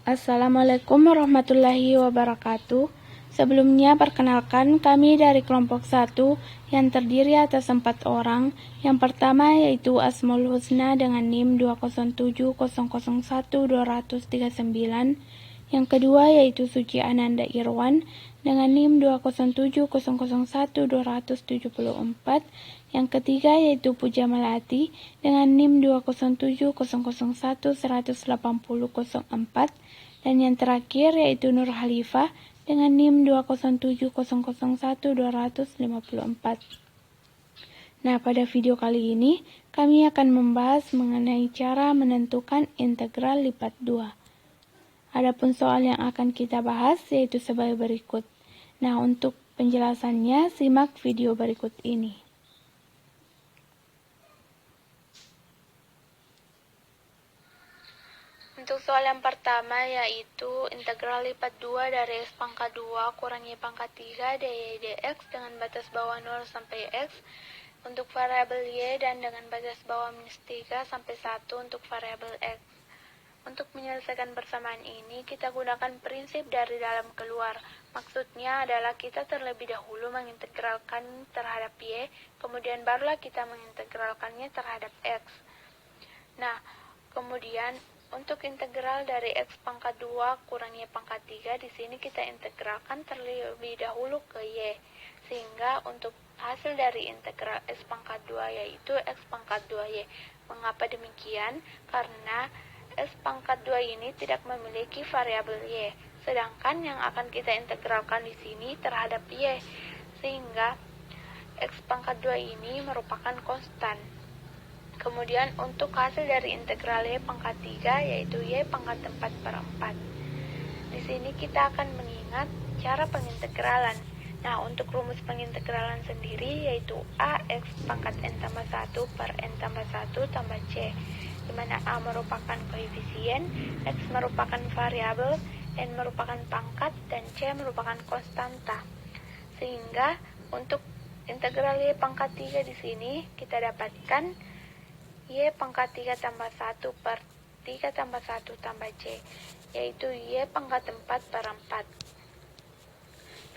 Assalamualaikum warahmatullahi wabarakatuh. Sebelumnya perkenalkan kami dari kelompok 1 yang terdiri atas 4 orang. Yang pertama yaitu Asmaul Husna dengan NIM 207001239. Yang kedua yaitu Suci Ananda Irwan dengan NIM 207001274. Yang ketiga yaitu Puja Melati dengan NIM 20700118004. Dan yang terakhir yaitu Nur Halifah dengan NIM 207001254. Nah, pada video kali ini kami akan membahas mengenai cara menentukan integral lipat 2. Adapun soal yang akan kita bahas yaitu sebagai berikut. Nah, untuk penjelasannya simak video berikut ini. Untuk soal yang pertama yaitu integral lipat 2 dari x pangkat 2 kurang y pangkat 3 dy dx dengan batas bawah 0 sampai x untuk variabel y dan dengan batas bawah minus 3 sampai 1 untuk variabel x. Untuk menyelesaikan persamaan ini kita gunakan prinsip dari dalam keluar. Maksudnya adalah kita terlebih dahulu mengintegralkan terhadap y, kemudian barulah kita mengintegralkannya terhadap x. Nah, kemudian untuk integral dari x pangkat 2 kurang y pangkat 3, di sini kita integralkan terlebih dahulu ke y. Sehingga untuk hasil dari integral x pangkat 2 yaitu x pangkat 2y. Mengapa demikian? Karena x pangkat 2 ini tidak memiliki variabel y. Sedangkan yang akan kita integralkan di sini terhadap y. Sehingga x pangkat 2 ini merupakan konstan. Kemudian untuk hasil dari integral y pangkat 3 yaitu y pangkat 4/4. Di sini kita akan mengingat cara pengintegralan. Nah, untuk rumus pengintegralan sendiri yaitu a x pangkat n tambah 1 per n tambah 1 tambah c, di mana a merupakan koefisien, x merupakan variabel, n merupakan pangkat, dan c merupakan konstanta. Sehingga untuk integral y pangkat 3 di sini kita dapatkan y pangkat 3 tambah 1 per 3 tambah 1 tambah c, yaitu y pangkat 4/4.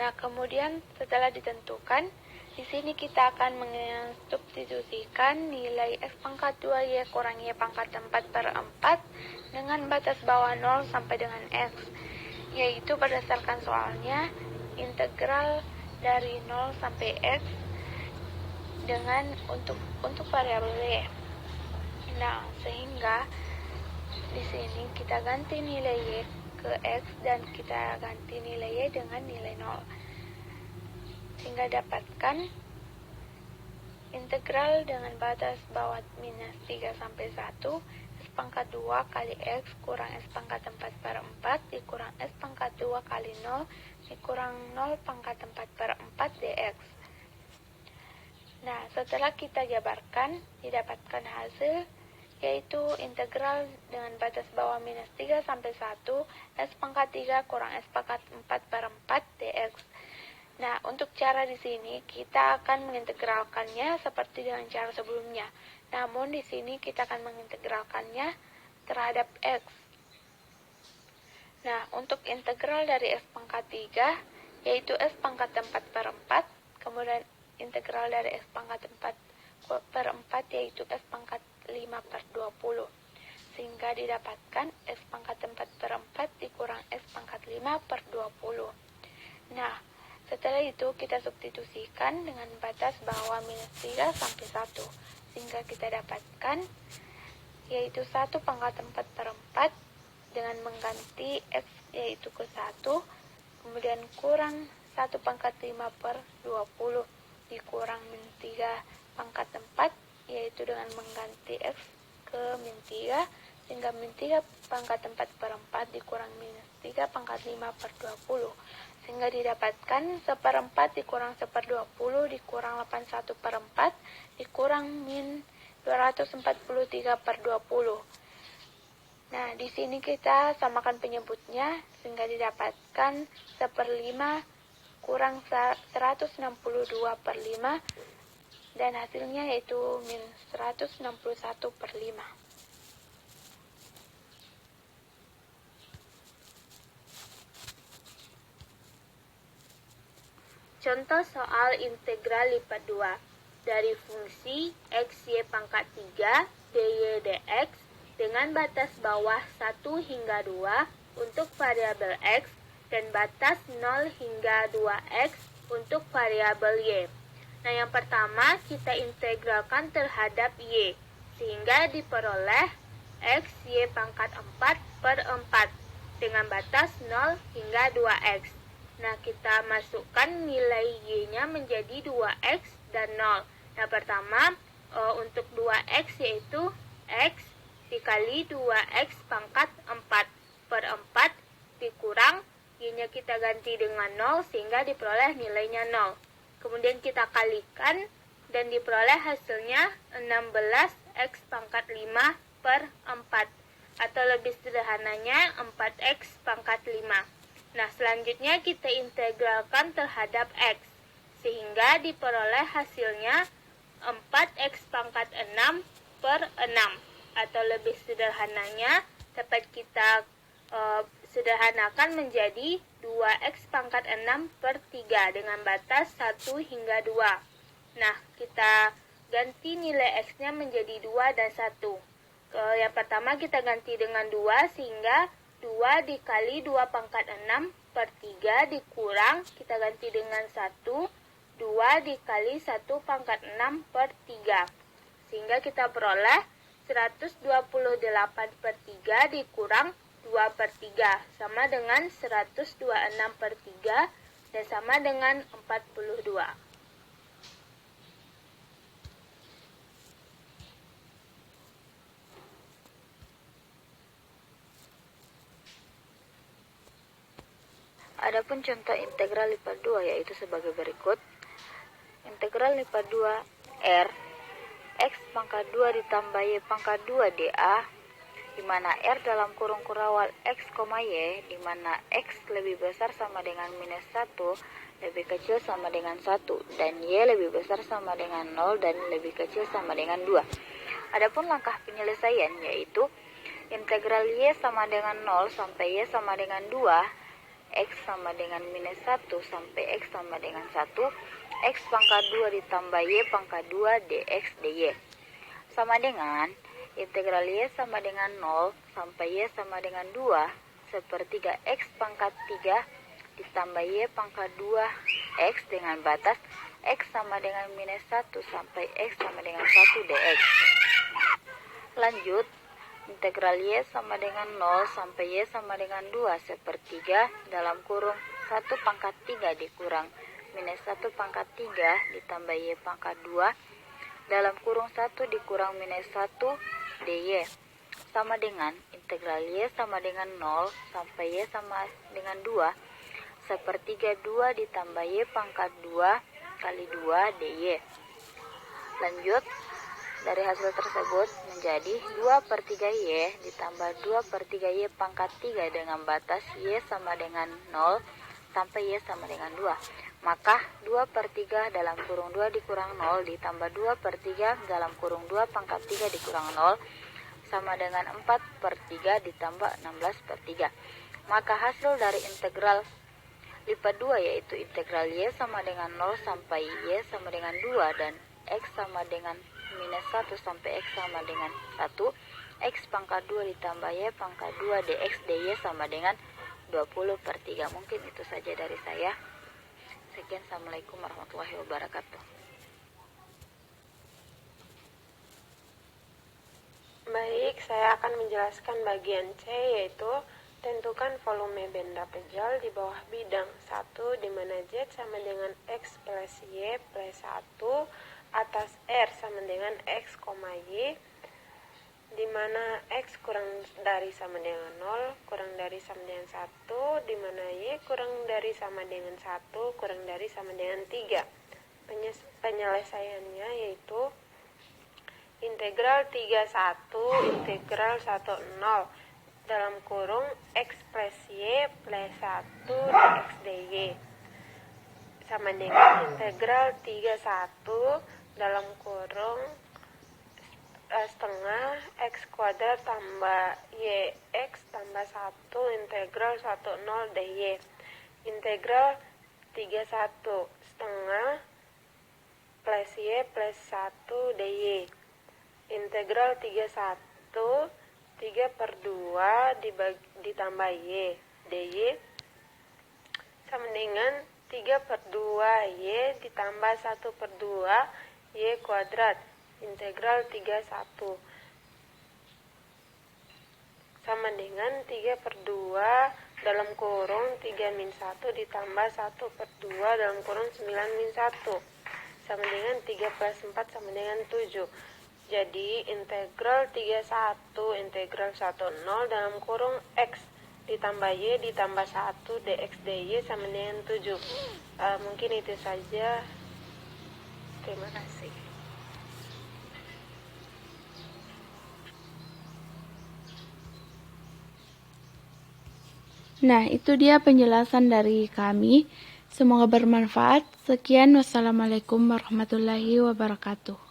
Nah, kemudian setelah ditentukan, di sini kita akan mensubstitusikan nilai x pangkat 2y kurang y pangkat 4/4 dengan batas bawah 0 sampai dengan x, yaitu berdasarkan soalnya integral dari 0 sampai x dengan untuk variabel y. Nah, sehingga di sini kita ganti nilai y ke x dan kita ganti nilai y dengan nilai 0. Sehingga dapatkan integral dengan batas bawah minus 3 sampai 1 x pangkat 2 kali x kurang x pangkat 4/4 dikurang x pangkat 2 kali 0 dikurang 0 pangkat 4/4 dx. Nah, setelah kita jabarkan, didapatkan hasil yaitu integral dengan batas bawah minus 3 sampai 1 x pangkat 3 kurang x pangkat 4/4 dx. Nah, untuk cara di sini kita akan mengintegralkannya seperti dengan cara sebelumnya. Namun di sini kita akan mengintegralkannya terhadap x. Nah, untuk integral dari x pangkat 3 yaitu x pangkat 4/4, kemudian integral dari x pangkat 4/4 yaitu x pangkat 5/20, sehingga didapatkan x pangkat 4/4 dikurang x pangkat 5/20. Nah, setelah itu kita substitusikan dengan batas bawah minus 3 sampai 1, sehingga kita dapatkan yaitu 1 pangkat 4/4 dengan mengganti x yaitu ke 1, kemudian kurang 1 pangkat 5/20 dikurang min 3 pangkat 4 yaitu dengan mengganti x ke min 3, sehingga min 3 pangkat 4/4 dikurang minus 3 pangkat 5/20, sehingga didapatkan 1/4 dikurang 1/20 dikurang 81/4 dikurang min 243/20. Nah, di sini kita samakan penyebutnya sehingga didapatkan 1/5 kurang 162/5 dan hasilnya yaitu min 161/5. Contoh soal integral lipat 2 dari fungsi x y pangkat 3 dy dx dengan batas bawah 1 hingga 2 untuk variabel x dan batas 0 hingga 2x untuk variabel y. Nah, yang pertama kita integralkan terhadap y, sehingga diperoleh x y pangkat 4 per 4 dengan batas 0 hingga 2x. Nah, kita masukkan nilai y-nya menjadi 2x dan 0. Nah, pertama untuk 2x yaitu x dikali 2x pangkat 4 per 4 dikurang y-nya kita ganti dengan 0 sehingga diperoleh nilainya 0. Kemudian kita kalikan dan diperoleh hasilnya 16x pangkat 5 per 4 atau lebih sederhananya 4x pangkat 5. Nah, selanjutnya kita integralkan terhadap x, sehingga diperoleh hasilnya 4x pangkat 6 per 6. Atau lebih sederhananya, dapat kita sederhanakan menjadi 2x pangkat 6 per 3 dengan batas 1 hingga 2. Nah, kita ganti nilai x-nya menjadi 2 dan 1. Yang pertama kita ganti dengan 2 sehingga 2 dikali 2 pangkat 6 per 3 dikurang, kita ganti dengan 1, 2 dikali 1 pangkat 6 per 3. Sehingga kita peroleh 128 per 3 dikurang 2 per 3, sama dengan 126 per 3 dan sama dengan 42. Adapun contoh integral lipat 2 yaitu sebagai berikut. Integral lipat 2 R x pangkat 2 ditambah y pangkat 2 dA, di mana R dalam kurung kurawal x, y, di mana x lebih besar sama dengan minus 1, lebih kecil sama dengan 1, dan y lebih besar sama dengan 0 dan lebih kecil sama dengan 2. Adapun langkah penyelesaian yaitu integral y sama dengan 0 sampai y sama dengan 2, x sama dengan minus 1 sampai x sama dengan 1, x pangkat 2 ditambah y pangkat 2 dx dy. Sama dengan integral y sama dengan 0 sampai y sama dengan 2, sepertiga x pangkat 3 ditambah y pangkat 2 x dengan batas x sama dengan minus 1 sampai x sama dengan 1 dx. Lanjut, integral y sama dengan 0 sampai y sama dengan 2 sepertiga dalam kurung 1 pangkat 3 dikurang minus 1 pangkat 3 ditambah y pangkat 2 dalam kurung 1 dikurang minus 1 dy. Sama dengan integral y sama dengan 0 sampai y sama dengan 2 sepertiga 2 ditambah y pangkat 2 kali 2 dy. Lanjut, dari hasil tersebut menjadi 2 per 3 y ditambah 2 per 3 y pangkat 3 dengan batas y sama dengan 0 sampai y sama dengan 2. Maka 2 per 3 dalam kurung 2 dikurang 0 ditambah 2 per 3 dalam kurung 2 pangkat 3 dikurang 0 sama dengan 4 per 3 ditambah 16 per 3. Maka hasil dari integral lipat 2 yaitu integral y sama dengan 0 sampai y sama dengan 2 dan x sama dengan minus 1 sampai x sama dengan 1, x pangkat 2 ditambah y pangkat 2 dx dy sama dengan 20 per 3. Mungkin itu saja dari saya. Sekian, assalamualaikum warahmatullahi wabarakatuh. Baik, saya akan menjelaskan bagian C, yaitu tentukan volume benda pejal di bawah bidang 1 di mana Z sama dengan X plus Y plus 1 atas R sama dengan X, Y, di mana X kurang dari sama dengan 0, kurang dari sama dengan 1, di mana Y kurang dari sama dengan 1, kurang dari sama dengan 3. Penyelesaiannya yaitu integral 31 integral 10 dalam kurung X plus Y plus 1 dx dy sama dengan integral 31 dalam kurung setengah x kuadrat tambah y x tambah 1 integral 10 dy. Integral 31 setengah plus Y plus 1 dy. Integral 31 3/2 ditambah Y dy sama dengan 3/2 Y ditambah 1/2 Y kuadrat. Integral 31 sama dengan 3/2 dalam kurung 3-1 ditambah 1/2 dalam kurung 9-1 sama dengan 3 plus 4 sama dengan 7. Jadi integral 31 integral 10 dalam kurung X ditambah Y ditambah 1 dx dy sama dengan 7. Mungkin itu saja. Terima kasih. Nah, itu dia penjelasan dari kami. Semoga bermanfaat. Sekian, wassalamualaikum warahmatullahi wabarakatuh.